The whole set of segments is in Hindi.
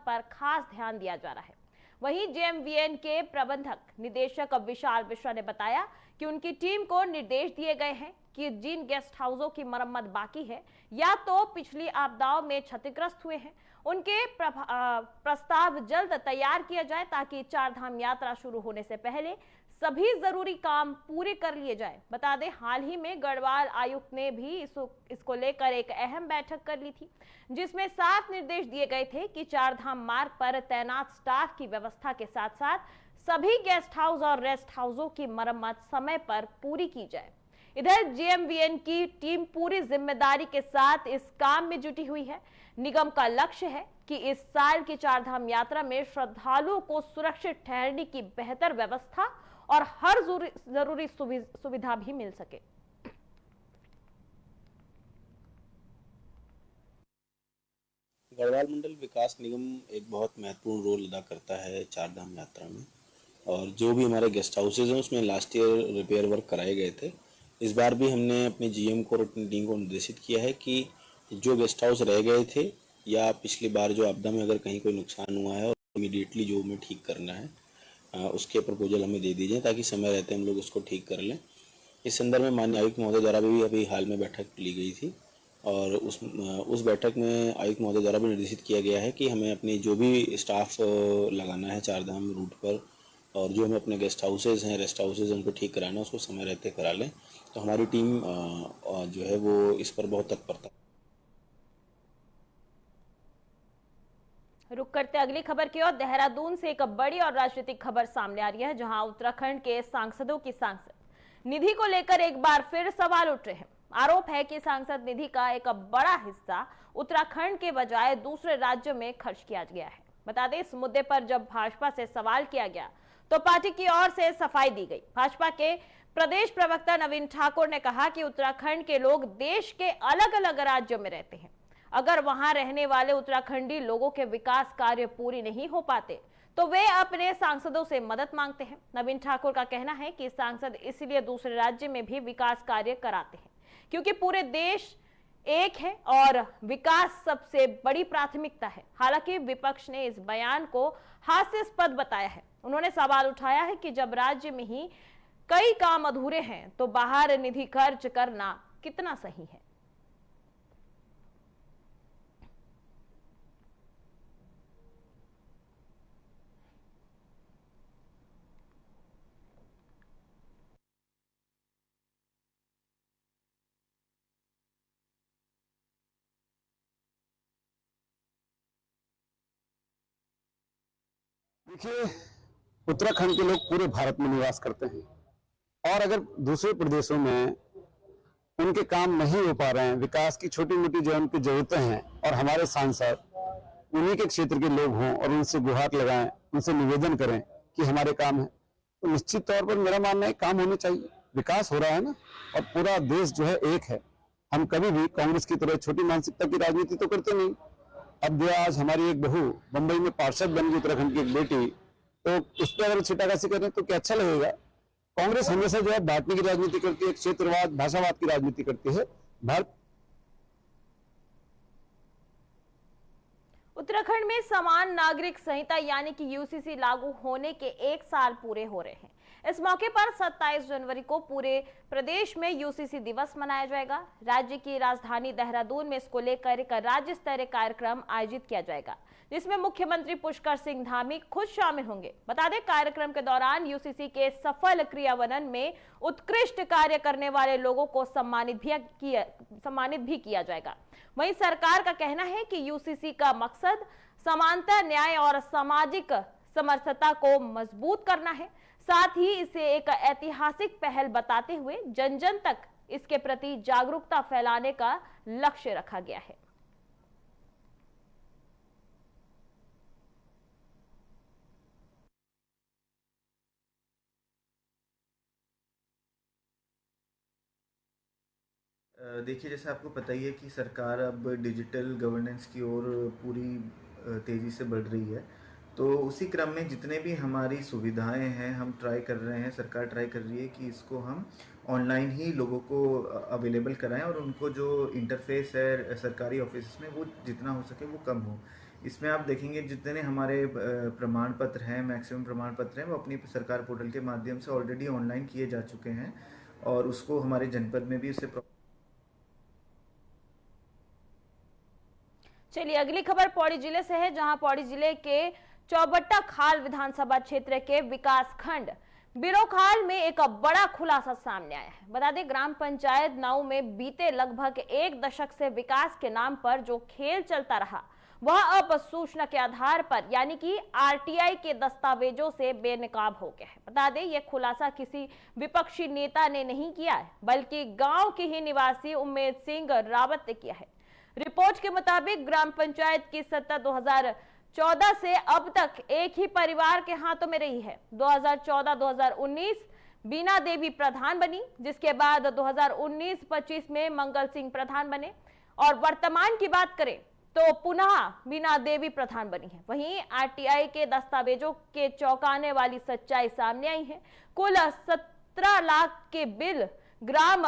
पर खास ध्यान दिया जा रहा है। वहीं जेएमवीएन के प्रबंधक निदेशक विशाल मिश्रा ने बताया कि उनकी टीम को निर्देश दिए गए हैं कि जिन गेस्ट हाउसों की मरम्मत बाकी है या तो पिछली आपदाओं में क्षतिग्रस्त हुए हैं, उनके प्रस्ताव जल्द तैयार किया जाए ताकि चारधाम यात्रा शुरू होने से पहले सभी जरूरी काम पूरे कर लिए जाए। बता दें, हाल ही में गढ़वाल आयुक्त ने भी इसको लेकर एक अहम बैठक कर ली थी, जिसमें साफ निर्देश दिए गए थे कि चारधाम मार्ग पर तैनात स्टाफ की व्यवस्था के साथ साथ सभी गेस्ट हाउस और रेस्ट हाउसों की मरम्मत समय पर पूरी की जाए। इधर जेएमवीएन की टीम पूरी जिम्मेदारी के साथ इस काम में जुटी हुई है। निगम का लक्ष्य है कि इस साल की चारधाम यात्रा में श्रद्धालुओं को सुरक्षित ठहरने की बेहतर व्यवस्था और हर जरूरी सुविधा भी मिल सके। गढ़वाल मंडल विकास निगम एक बहुत महत्वपूर्ण रोल अदा करता है चारधाम यात्रा में, और जो भी हमारे गेस्ट हाउसेज हैं उसमें लास्ट ईयर रिपेयर वर्क कराए गए थे। इस बार भी हमने अपने जीएम को और अपनी टीम को निर्देशित किया है कि जो गेस्ट हाउस रह गए थे या पिछली बार जो आपदा में अगर कहीं कोई नुकसान हुआ है और इमीडिएटली जो हमें ठीक करना है उसके प्रपोजल हमें दे दीजिए ताकि समय रहते हम लोग उसको ठीक कर लें। इस संदर्भ में माननीय आयुक्त महोदय द्वारा भी अभी हाल में बैठक ली गई थी और उस बैठक में आयुक्त महोदय द्वारा भी निर्देशित किया गया है कि हमें अपनी जो भी स्टाफ लगाना है चारधाम रूट पर और जो हमें अपने गेस्ट हाउसेज हैं, रेस्ट हाउसेज उनको ठीक कराना है उसको समय रहते करा लें। तो हमारी टीम जो है वो इस पर बहुत तत्परता। रुक करते अगली खबर की ओर। देहरादून से एक बड़ी और राजनीतिक खबर सामने आ रही है, जहां उत्तराखंड के सांसदों की सांसद निधि को लेकर एक बार फिर सवाल उठ रहे हैं। आरोप है कि सांसद निधि का एक बड़ा हिस्सा उत्तराखंड के बजाय दूसरे राज्यों में खर्च किया गया है। बता दें, इस मुद्दे पर जब भाजपा से सवाल किया गया तो पार्टी की ओर से सफाई दी गई। भाजपा के प्रदेश प्रवक्ता नवीन ठाकुर ने कहा कि उत्तराखंड के लोग देश के अलग अलग राज्यों में रहते हैं। अगर वहां रहने वाले उत्तराखंडी लोगों के विकास कार्य पूरी नहीं हो पाते तो वे अपने सांसदों से मदद मांगते हैं। नवीन ठाकुर का कहना है कि सांसद इसलिए दूसरे राज्य में भी विकास कार्य कराते हैं क्योंकि पूरे देश एक है और विकास सबसे बड़ी प्राथमिकता है। हालांकि विपक्ष ने इस बयान को हास्यास्पद बताया है। उन्होंने सवाल उठाया है कि जब राज्य में ही कई काम अधूरे हैं तो बाहर निधि खर्च करना कितना सही है। देखिए, उत्तराखंड के लोग पूरे भारत में निवास करते हैं और अगर दूसरे प्रदेशों में उनके काम नहीं हो पा रहे हैं, विकास की छोटी मोटी जो उनकी जरूरतें हैं और हमारे सांसद उन्हीं के क्षेत्र के लोग हों और उनसे गुहार लगाएं, उनसे निवेदन करें कि हमारे काम है, तो निश्चित तौर पर मेरा मानना है काम होने चाहिए। विकास हो रहा है ना, और पूरा देश जो है एक है। हम कभी भी कांग्रेस की तरह छोटी मानसिकता की राजनीति तो करते नहीं। अब जो आज हमारी एक बहू मुंबई में पार्षद बन गई, उत्तराखंड की एक बेटी, तो उस पर अगर छिटाकाशी करें तो क्या अच्छा लगेगा? कांग्रेस हमेशा जो है बांटने की राजनीति करती है, क्षेत्रवाद भाषावाद की राजनीति करती है। भारत उत्तराखंड में समान नागरिक संहिता यानी कि यूसीसी लागू होने के 1 साल पूरे हो रहे हैं। इस मौके पर 27 जनवरी को पूरे प्रदेश में यूसीसी दिवस मनाया जाएगा। राज्य की राजधानी देहरादून में इसको लेकर एक राज्य स्तरीय कार्यक्रम आयोजित किया जाएगा, जिसमें मुख्यमंत्री पुष्कर सिंह धामी खुद शामिल होंगे। बता दें, कार्यक्रम के दौरान यूसीसी के सफल क्रियान्वयन में उत्कृष्ट कार्य करने वाले लोगों को सम्मानित भी किया जाएगा। वहीं सरकार का कहना है कि यूसीसी का मकसद समानता, न्याय और सामाजिक समरसता को मजबूत करना है। साथ ही इसे एक ऐतिहासिक पहल बताते हुए जन जन तक इसके प्रति जागरूकता फैलाने का लक्ष्य रखा गया है। देखिए, जैसे आपको पता ही है कि सरकार अब डिजिटल गवर्नेंस की ओर पूरी तेज़ी से बढ़ रही है। तो उसी क्रम में जितने भी हमारी सुविधाएं हैं हम ट्राई कर रहे हैं, सरकार ट्राई कर रही है कि इसको हम ऑनलाइन ही लोगों को अवेलेबल कराएं और उनको जो इंटरफेस है सरकारी ऑफिस में वो जितना हो सके वो कम हो। इसमें आप देखेंगे जितने हमारे प्रमाण पत्र हैं, मैक्सिमम प्रमाण पत्र हैं, वो अपनी सरकार पोर्टल के माध्यम से ऑलरेडी ऑनलाइन किए जा चुके हैं और उसको हमारे जनपद में भी उससे चलिए अगली खबर पौड़ी जिले से है, जहां पौड़ी जिले के चौबट्टा खाल विधानसभा क्षेत्र के विकास खंड बिरोखाल में एक बड़ा खुलासा सामने आया है। बता दें, ग्राम पंचायत नाऊ में बीते लगभग 1 दशक से विकास के नाम पर जो खेल चलता रहा, वह अब सूचना के आधार पर यानी कि आरटीआई के दस्तावेजों से बेनकाब हो गया है। बता दें, यह खुलासा किसी विपक्षी नेता ने नहीं किया है, बल्कि गांव के ही निवासी उम्मेद सिंह रावत ने किया है। रिपोर्ट के मुताबिक ग्राम पंचायत की सत्ता 2014 से अब तक एक ही परिवार के हाथों में रही है। 2014-2019 बीना देवी प्रधान बनी, जिसके बाद 2019-25 में मंगल सिंह प्रधान बने और वर्तमान की बात करें तो पुनः बीना देवी प्रधान बनी है। वहीं आरटीआई के दस्तावेजों के चौंकाने वाली सच्चाई सामने आई है। कुल 17 लाख के बिल ग्राम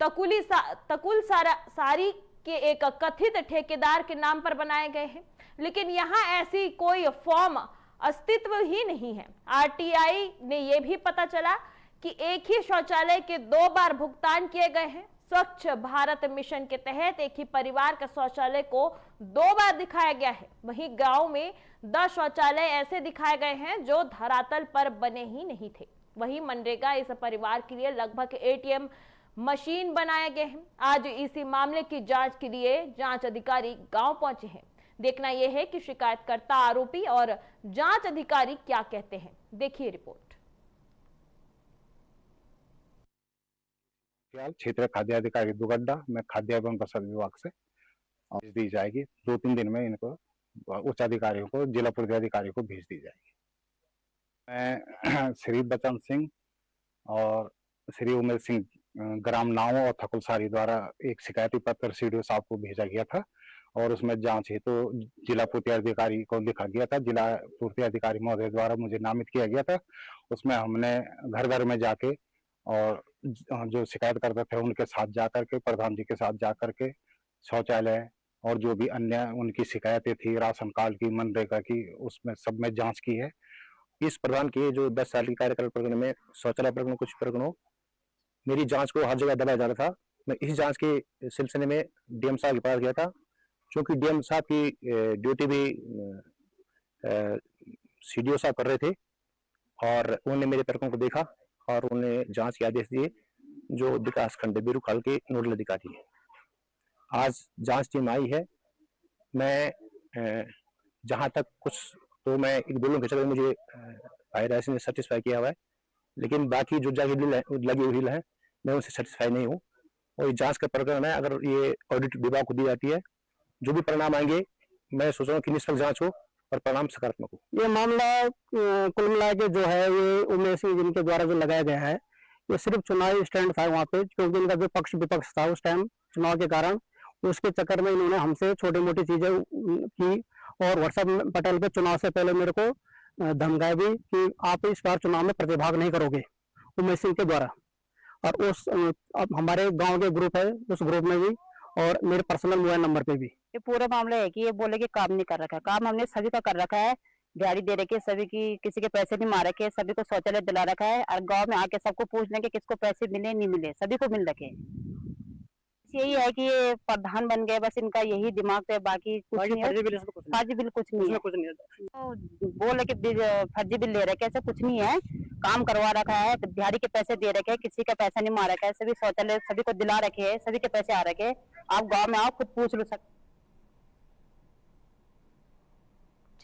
तकुल सारी के एक कथित ठेकेदार के नाम पर बनाए गए हैं, लेकिन यहां ऐसी कोई फॉर्म अस्तित्व ही नहीं है। आरटीआई ने यह भी पता चला कि एक ही शौचालय के 2 बार भुगतान किए गए हैं। स्वच्छ भारत मिशन के तहत एक ही परिवार के शौचालय को 2 बार दिखाया गया है। वहीं गांव में 10 शौचालय ऐसे दिखाए गए हैं जो धरातल पर बने ही नहीं थे। वहीं मनरेगा इस परिवार के लिए लगभग एटीएम मशीन बनाए गए हैं। आज इसी मामले की जांच के लिए जांच अधिकारी गांव पहुंचे हैं। देखना यह है कि शिकायतकर्ता, आरोपी और जांच अधिकारी क्या कहते हैं। देखिए रिपोर्ट। क्षेत्रीय खाद्य अधिकारी दुगड्डा में खाद्य एवं प्रसाद विभाग से दी जाएगी। 2-3 दिन में इनको उच्च अधिकारियों को, जिला पूर्ति अधिकारियों को भेज दी जाएगी। मैं श्री बचन सिंह और श्री उमेद सिंह ग्राम नाव और थकुलसारी द्वारा एक शिकायती पत्र सीडीओ साहब को भेजा गया था और उसमें जांच हेतु जिला पूर्ति अधिकारी को लिखा गया था। जिला पूर्ति अधिकारी महोदय द्वारा मुझे नामित किया गया था। उसमें हमने घर घर में जाके और जो शिकायत करते थे उनके साथ जाकर के, प्रधान जी के साथ जाकर के शौचालय और जो भी अन्य उनकी शिकायतें थी, राशन कार्ड की, मनरेगा की, उसमें सब में जांच की है। इस प्रधान के जो 10 साल की कार्यकाल प्रकरण में शौचालय प्रकरण, कुछ प्रकरणों मेरी जांच को हर जगह दबाया जा रहा था। मैं इस जांच के सिलसिले में डीएम साहब के पास गया था, क्योंकि डीएम साहब की ड्यूटी भी सीडीओ साहब कर रहे थे और उन्होंने मेरे प्रकरण को देखा और उन्हें जांच के आदेश दिए, जो विकास खंड बिरुखाल के नोडल अधिकारी है। आज जांच टीम आई है। मैं जहां तक कुछ तो मैं एक बिलों के चक्कर में मुझे भाई ने सेटिस्फाई किया हुआ है, लेकिन बाकी जो जगह लगी हुई है मैं उनसे सेटिस्फाई नहीं हूँ। और ये जांच का प्रकरण है, अगर ये ऑडिट विभाग को दी जाती है, जो भी परिणाम आएंगे मैं सोच रहा हूँ कि निष्पक्ष जांच हो और परिणाम सकारात्मक हो। ये मामला कुल मिला के जो है ये उमेश सिंह जिनके द्वारा जो लगाया गया है, ये सिर्फ चुनावी स्टैंड था वहाँ पे, क्योंकि इनका जो पक्ष विपक्ष था उस टाइम चुनाव के कारण, उसके चक्कर में इन्होंने हमसे छोटी मोटी चीजें की और व्हाट्सएप पटेल पे चुनाव से पहले मेरे को धमकाया भी कि आप इस बार चुनाव में प्रतिभाग नहीं करोगे, उमेश सिंह के द्वारा। और उस अब हमारे गांव के ग्रुप है, उस ग्रुप में भी और मेरे पर्सनल मोबाइल नंबर पे भी ये पूरा मामला है कि ये बोले कि काम नहीं कर रखा है। काम हमने सभी का कर रखा है, दिहाड़ी दे रखे सभी की, किसी के पैसे नहीं मार रखे, सभी को शौचालय दिला रखा है और गांव में आके सबको पूछ लेंगे किसको पैसे मिले नहीं मिले, सभी को मिल रखे। यही है कि ये प्रधान बन गए, बस इनका यही दिमाग पे, बाकी कुछ नहीं है। फर्जी बिल कुछ नहीं है, बोले कि फर्जी बिल ले रखे, ऐसा कुछ नहीं है। काम करवा रखा है, दिहाड़ी के पैसे दे रखे, किसी का पैसा नहीं मार रखा है, सभी शौचालय सभी को दिला रखे है, सभी के पैसे आ रखे। आप गाँव में आओ, खुद पूछ लो सकते।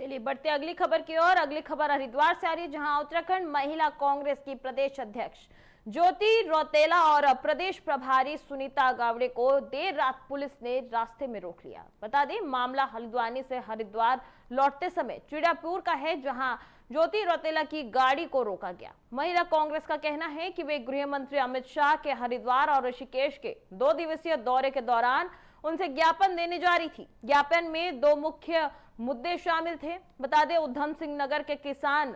चलिए बढ़ते अगली खबर की ओर। अगली खबर हरिद्वार से आ रही है, जहां उत्तराखंड महिला कांग्रेस की प्रदेश अध्यक्ष ज्योति रौतेला और प्रदेश प्रभारी सुनीता गावड़े को देर रात पुलिस ने रास्ते में रोक लिया। बता दें, मामला हल्द्वानी से हरिद्वार लौटते समय चिड़ियापुर का है, जहां ज्योति रौतेला की गाड़ी को रोका गया। महिला कांग्रेस का कहना है कि वे गृह मंत्री अमित शाह के हरिद्वार और ऋषिकेश के 2 दिवसीय दौरे के दौरान उनसे ज्ञापन देने जा रही थी। ज्ञापन में 2 मुख्य मुद्दे शामिल थे। बता दें, उधम सिंह नगर के किसान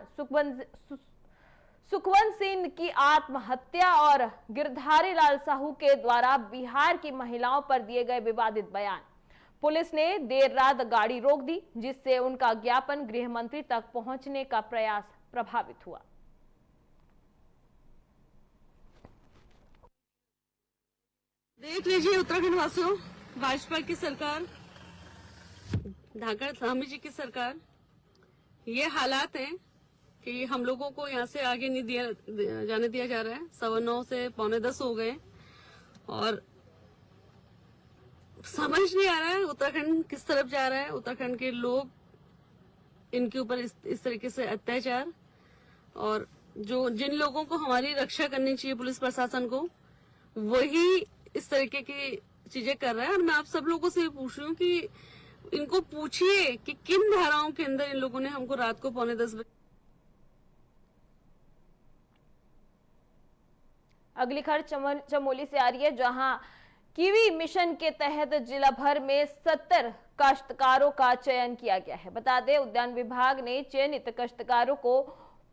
सुखवंत सिंह की आत्महत्या और गिरधारी लाल साहू के द्वारा बिहार की महिलाओं पर दिए गए विवादित बयान। पुलिस ने देर रात गाड़ी रोक दी, जिससे उनका ज्ञापन गृह मंत्री तक पहुंचने का प्रयास प्रभावित हुआ। देख लीजिए उत्तराखंड वासियों, भाजपा की सरकार, धाकड़ स्वामी जी की सरकार, ये हालात हैं कि हम लोगों को यहाँ से आगे नहीं जाने दिया जा रहा है। 9:15 से 9:45 हो गए और समझ नहीं आ रहा है उत्तराखंड किस तरफ जा रहा है। उत्तराखंड के लोग, इनके ऊपर इस तरीके से अत्याचार, और जिन लोगों को हमारी रक्षा करनी चाहिए पुलिस प्रशासन को, वही इस तरीके की चीजें कर रहा है। और मैं आप सब लोगों से पूछ रही हूँ कि इनको पूछिए कि किन धाराओं के अंदर इन लोगों ने हमको रात को 9:45 बजे। अगली खबर चमोली से आ रही है, जहां कीवी मिशन के तहत जिला भर में 70 काश्तकारों का चयन किया गया है। बता दें, उद्यान विभाग ने चयनित काश्तकारों को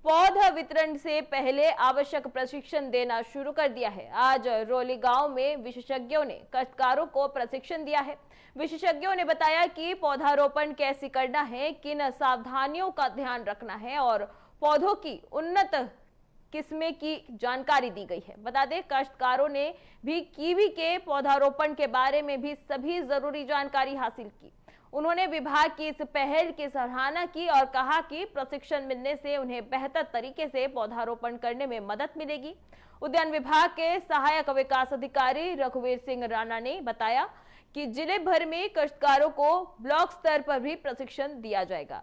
पौधा वितरण से पहले आवश्यक प्रशिक्षण देना शुरू कर दिया है। आज रोली गांव में विशेषज्ञों ने काश्तकारों को प्रशिक्षण दिया है। विशेषज्ञों ने बताया कि पौधारोपण कैसे करना है, किन सावधानियों का ध्यान रखना है और पौधों की उन्नत किस्में की जानकारी दी गई है। बता दें, काश्तकारों ने भी कीवी के पौधारोपण के बारे में भी सभी जरूरी जानकारी हासिल की। उन्होंने विभाग की इस पहल की सराहना की और कहा कि प्रशिक्षण मिलने से उन्हें बेहतर तरीके से पौधारोपण करने में मदद मिलेगी। उद्यान विभाग के सहायक विकास अधिकारी रघुवीर सिंह राणा ने बताया कि जिले भर में काश्तकारों को ब्लॉक स्तर पर भी प्रशिक्षण दिया जाएगा।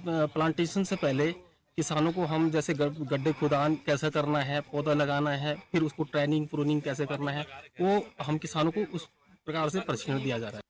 प्लांटेशन से पहले किसानों को हम जैसे गड्ढे खुदान कैसे करना है, पौधा लगाना है, फिर उसको ट्रेनिंग प्रूनिंग कैसे करना है, वो हम किसानों को उस प्रकार से प्रशिक्षण दिया जा रहा है।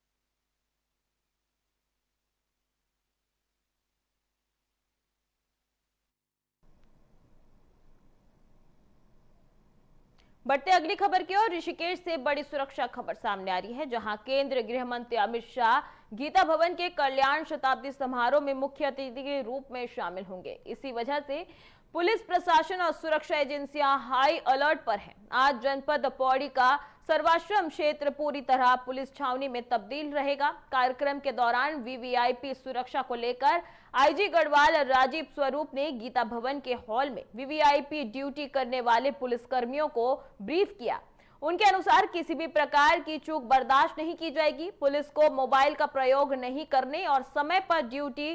बढ़ते अगली खबर की ओर, ऋषिकेश से बड़ी सुरक्षा खबर सामने आ रही है, जहां केंद्रीय गृह मंत्री अमित शाह गीता भवन के कल्याण शताब्दी समारोह में मुख्य अतिथि के रूप में शामिल होंगे। इसी वजह से पुलिस प्रशासन और सुरक्षा एजेंसियां हाई अलर्ट पर हैं। आज जनपद पौड़ी का सर्वाश्रम क्षेत्र पूरी तरह पुलिस छावनी में तब्दील रहेगा। कार्यक्रम के दौरान वीवीआईपी सुरक्षा को लेकर आईजी गढ़वाल राजीव स्वरूप ने गीता भवन के हॉल में वीवीआईपी ड्यूटी करने वाले पुलिसकर्मियों को ब्रीफ किया। उनके अनुसार किसी भी प्रकार की चूक बर्दाश्त नहीं की जाएगी। पुलिस को मोबाइल का प्रयोग नहीं करने और समय पर ड्यूटी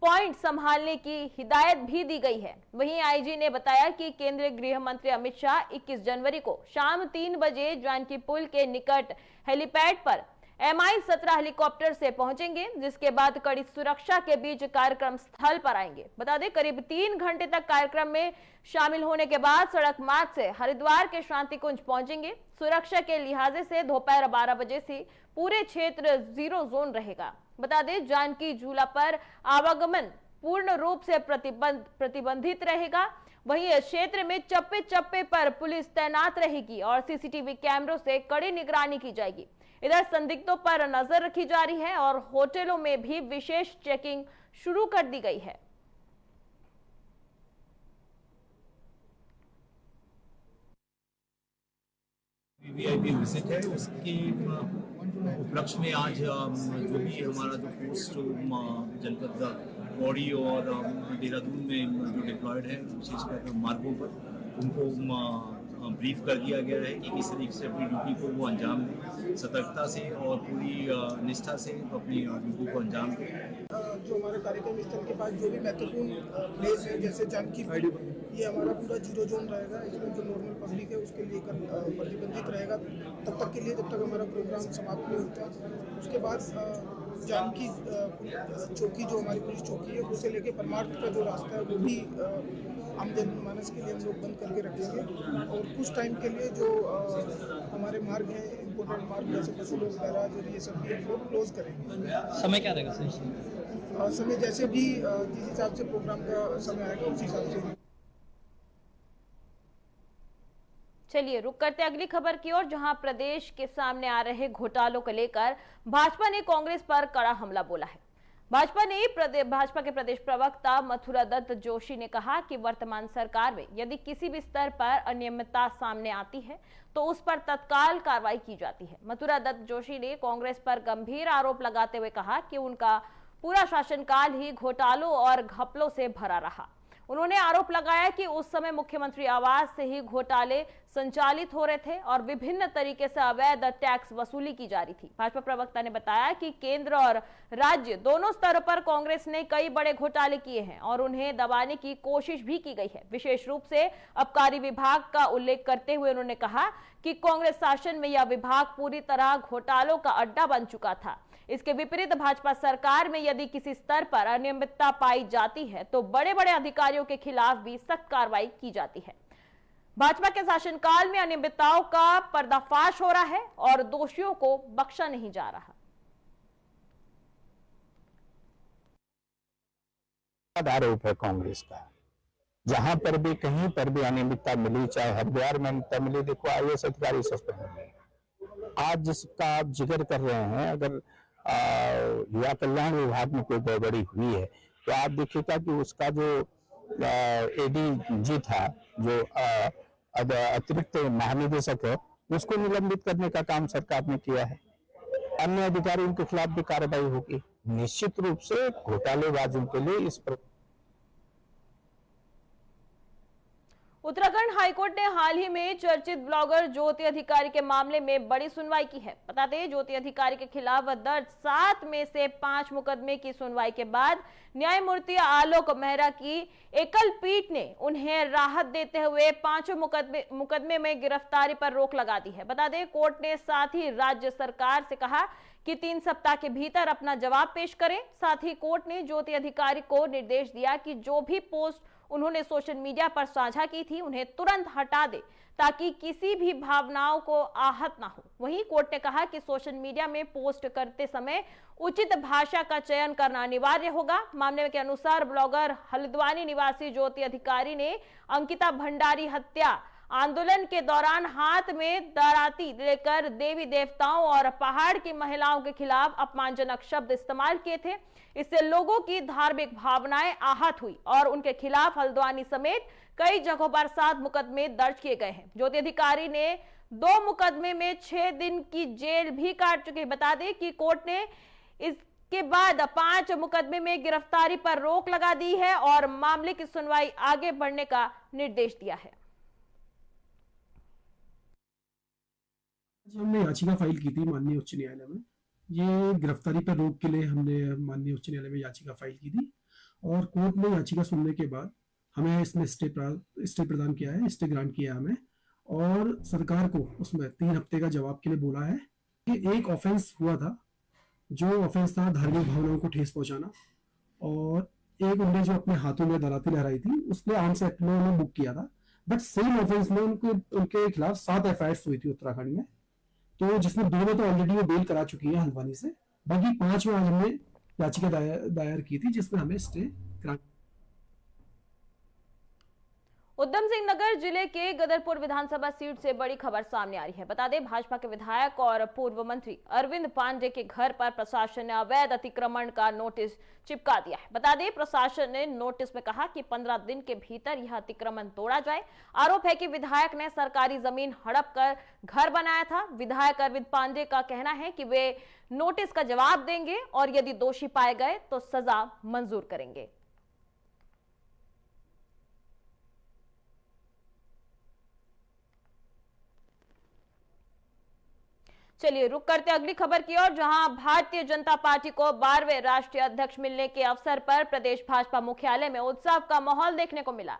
पॉइंट संभालने की हिदायत भी दी गई है। वहीं आईजी ने बताया कि केंद्रीय गृह मंत्री अमित शाह 21 जनवरी को शाम 3 बजे जानकी पुल के निकट हेलीपैड पर MI-17 हेलीकॉप्टर से पहुंचेंगे, जिसके बाद कड़ी सुरक्षा के बीच कार्यक्रम स्थल पर आएंगे। बता दें, करीब 3 घंटे तक कार्यक्रम में शामिल होने के बाद सड़क मार्ग से हरिद्वार के शांति कुंज पहुंचेंगे। सुरक्षा के लिहाजे से दोपहर 12 बजे से पूरे क्षेत्र 0 जोन रहेगा। बता दें, जानकी झूला पर आवागमन पूर्ण रूप से प्रतिबंधित रहेगा। वहीं इस क्षेत्र में चप्पे चप्पे पर पुलिस तैनात रहेगी और सीसीटीवी कैमरों से कड़ी निगरानी की जाएगी। इधर संदिग्धों पर नजर रखी जा रही है और होटलों में भी विशेष चेकिंग शुरू कर दी गई है। वीवीआईपी विजिट है, उसके उपलक्ष्य में आज जो भी हमारा जो फोर्स जो जनपद पौड़ी और देहरादून में जो डिप्लॉयड है विशेषकर मार्गों पर, उनको ब्रीफ कर दिया गया है कि किस तरीके से अपनी ड्यूटी को वो अंजाम दें, सतर्कता से और पूरी निष्ठा से अपनी ड्यूटी को अंजाम दें। जो हमारे कार्यक्रम स्थल के पास जो भी महत्वपूर्ण प्लेस है, जैसे जानकी पुल, ये हमारा पूरा 0 जोन रहेगा। इसमें जो नॉर्मल पब्लिक है उसके लिए प्रतिबंधित रहेगा तब तक के लिए, जब तक हमारा प्रोग्राम समाप्त नहीं होता है। उसके बाद जानकी चौकी, जो हमारी पुलिस चौकी है, उसे लेके परमार्थ का जो रास्ता है वो भी आम जनमानस के लिए हम लोग बंद करके रखेंगे। और कुछ टाइम के लिए जो हमारे मार्ग हैं, इम्पोर्टेंट मार्ग जैसे बसुलोक बैराज और ये सब भी हम लोग क्लोज करेंगे। समय क्या रहेगा सर? समय जैसे भी जिस हिसाब से प्रोग्राम का समय आएगा उस हिसाब से। चलिए रुक करते अगली खबर की ओर, जहां प्रदेश के सामने आ रहे घोटालों को लेकर भाजपा ने कांग्रेस पर कड़ा हमला बोला है। भाजपा के प्रदेश प्रवक्ता मथुरा दत्त जोशी ने कहा कि वर्तमान सरकार में यदि किसी भी स्तर पर अनियमितता सामने आती है तो उस पर तत्काल कार्रवाई की जाती है। मथुरा दत्त जोशी ने कांग्रेस पर गंभीर आरोप लगाते हुए कहा कि उनका पूरा शासनकाल ही घोटालों और घपलों से भरा रहा। उन्होंने आरोप लगाया कि उस समय मुख्यमंत्री आवास से ही घोटाले संचालित हो रहे थे और विभिन्न तरीके से अवैध टैक्स वसूली की जा रही थी। भाजपा प्रवक्ता ने बताया कि केंद्र और राज्य दोनों स्तरों पर कांग्रेस ने कई बड़े घोटाले किए हैं और उन्हें दबाने की कोशिश भी की गई है। विशेष रूप से आबकारी विभाग का उल्लेख करते हुए उन्होंने कहा कि कांग्रेस शासन में यह विभाग पूरी तरह घोटालों का अड्डा बन चुका था। इसके विपरीत भाजपा सरकार में यदि किसी स्तर पर अनियमितता पाई जाती है तो बड़े बड़े अधिकारियों के खिलाफ भी सख्त कार्रवाई की जाती है। भाजपा के शासनकाल में अनियमितताओं का पर्दाफाश हो रहा है और दोषियों को बख्शा नहीं जा रहा। आरोप है कांग्रेस का, जहां पर भी कहीं पर भी अनियमितता मिली, चाहे हरिद्वार में अनियमितता मिली, देखो आईएएस अधिकारी सस्पेंड हो गए। आज जिसका आप जिक्र कर रहे हैं, अगर युवा कल्याण विभाग में कोई गड़बड़ी हुई है तो आप देखिएगा कि उसका जो एडीजी था, जो अतिरिक्त महानिदेशक है, उसको निलंबित करने का काम सरकार ने किया है। अन्य अधिकारियों के खिलाफ भी कार्रवाई होगी। निश्चित रूप से घोटालेबाजों के लिए इस पर उत्तराखंड हाईकोर्ट ने हाल ही में चर्चित ब्लॉगर ज्योति अधिकारी के मामले में बड़ी सुनवाई की है। बता दें, ज्योति अधिकारी के खिलाफ दर्ज 7 में से 5 मुकदमे की सुनवाई के बाद न्यायमूर्ति आलोक मेहरा की एकल पीठ ने उन्हें राहत देते हुए 5 मुकदमे में गिरफ्तारी पर रोक लगा दी है। बता दें, कोर्ट ने साथ ही राज्य सरकार से कहा कि 3 सप्ताह के भीतर अपना जवाब पेश करें। साथ ही कोर्ट ने ज्योति अधिकारी को निर्देश दिया कि जो भी पोस्ट उन्होंने सोशल मीडिया पर साझा की थी उन्हें तुरंत हटा दे ताकि किसी भी भावनाओं को आहत ना हो। वहीं कोर्ट ने कहा कि सोशल मीडिया में पोस्ट करते समय उचित भाषा का चयन करना अनिवार्य होगा। मामले के अनुसार ब्लॉगर हल्द्वानी निवासी ज्योति अधिकारी ने अंकिता भंडारी हत्या आंदोलन के दौरान हाथ में दराती लेकर देवी देवताओं और पहाड़ की महिलाओं के खिलाफ अपमानजनक शब्द इस्तेमाल किए थे। इससे लोगों की धार्मिक भावनाएं आहत हुई और उनके खिलाफ हल्द्वानी समेत कई जगहों पर 7 मुकदमे दर्ज किए गए हैं। ज्योति अधिकारी ने 2 मुकदमे में 6 दिन की जेल भी काट चुके। बता दें कि कोर्ट ने इसके बाद 5 मुकदमे में गिरफ्तारी पर रोक लगा दी है और मामले की सुनवाई आगे बढ़ने का निर्देश दिया है। हमने याचिका फाइल की थी माननीय उच्च न्यायालय में। ये गिरफ्तारी पर रोक के लिए हमने माननीय उच्च न्यायालय में याचिका फाइल की थी और कोर्ट ने याचिका सुनने के बाद हमें इसमें स्टे प्रदान किया है, स्टे ग्रांट किया है हमें, और सरकार को उसमें 3 हफ्ते का जवाब के लिए बोला है कि एक ऑफेंस हुआ था, जो ऑफेंस था धार्मिक भावनाओं को ठेस पहुंचाना, और एक उन्होंने जो अपने हाथों में दराती लहराई थी उसके आर्म्स एक्ट में उन्होंने बुक किया था। बट सेम ऑफेंस में उनके खिलाफ 7 एफआईआर हुई थी उत्तराखंड में, तो जिसमें 2 में तो ऑलरेडी वो बेल करा चुकी है हल्द्वानी से, बाकी 5 में आज हमने याचिका दायर की थी जिसमें हमें स्टे ग्रांट। उधम सिंह नगर जिले के गदरपुर विधानसभा सीट से बड़ी खबर सामने आ रही है। बता दें, भाजपा के विधायक और पूर्व मंत्री अरविंद पांडे के घर पर प्रशासन ने अवैध अतिक्रमण का नोटिस चिपका दिया है। बता दें, प्रशासन ने नोटिस में कहा कि 15 दिन के भीतर यह अतिक्रमण तोड़ा जाए। आरोप है कि विधायक ने सरकारी जमीन हड़प कर घर बनाया था। विधायक अरविंद पांडे का कहना है कि वे नोटिस का जवाब देंगे और यदि दोषी पाए गए तो सजा मंजूर करेंगे। चलिए रुक करते अगली खबर की ओर, जहां भारतीय जनता पार्टी को 12वें राष्ट्रीय अध्यक्ष मिलने के अवसर पर प्रदेश भाजपा मुख्यालय में उत्सव का माहौल देखने को मिला।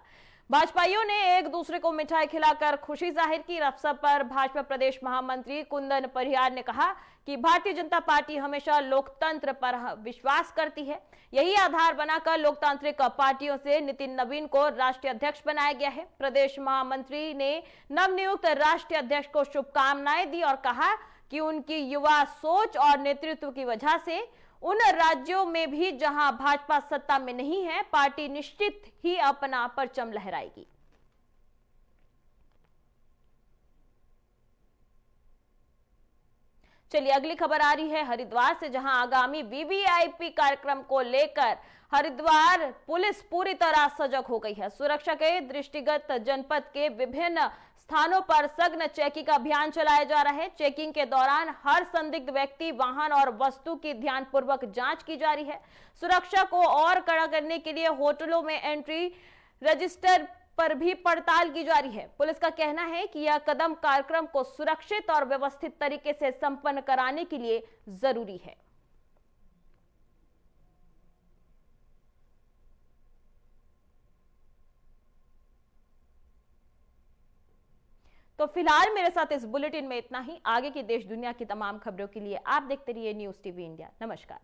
भाजपाइयों ने एक दूसरे को मिठाई खिलाकर खुशी जाहिर की। अवसर पर भाजपा प्रदेश महामंत्री कुंदन परिहार ने कहा कि भारतीय जनता पार्टी हमेशा लोकतंत्र पर विश्वास करती है। यही आधार बनाकर लोकतांत्रिक पार्टियों से नितिन नवीन को राष्ट्रीय अध्यक्ष बनाया गया है। प्रदेश महामंत्री ने नवनियुक्त राष्ट्रीय अध्यक्ष को शुभकामनाएं दी और कहा कि उनकी युवा सोच और नेतृत्व की वजह से उन राज्यों में भी जहां भाजपा सत्ता में नहीं है, पार्टी निश्चित ही अपना परचम लहराएगी। चलिए अगली खबर आ रही है हरिद्वार से, जहां आगामी वीवीआईपी कार्यक्रम को लेकर हरिद्वार पुलिस पूरी तरह सजग हो गई है। सुरक्षा के दृष्टिगत जनपद के विभिन्न स्थानों पर सघन चेकिंग का अभियान चलाया जा रहा है। चेकिंग के दौरान हर संदिग्ध व्यक्ति, वाहन और वस्तु की ध्यानपूर्वक जांच की जा रही है। सुरक्षा को और कड़ा करने के लिए होटलों में एंट्री रजिस्टर पर भी पड़ताल की जा रही है। पुलिस का कहना है कि यह कदम कार्यक्रम को सुरक्षित और व्यवस्थित तरीके से संपन्न कराने के लिए जरूरी है। तो फिलहाल मेरे साथ इस बुलेटिन में इतना ही। आगे की देश दुनिया की तमाम खबरों के लिए आप देखते रहिए न्यूज़ टीवी इंडिया। नमस्कार।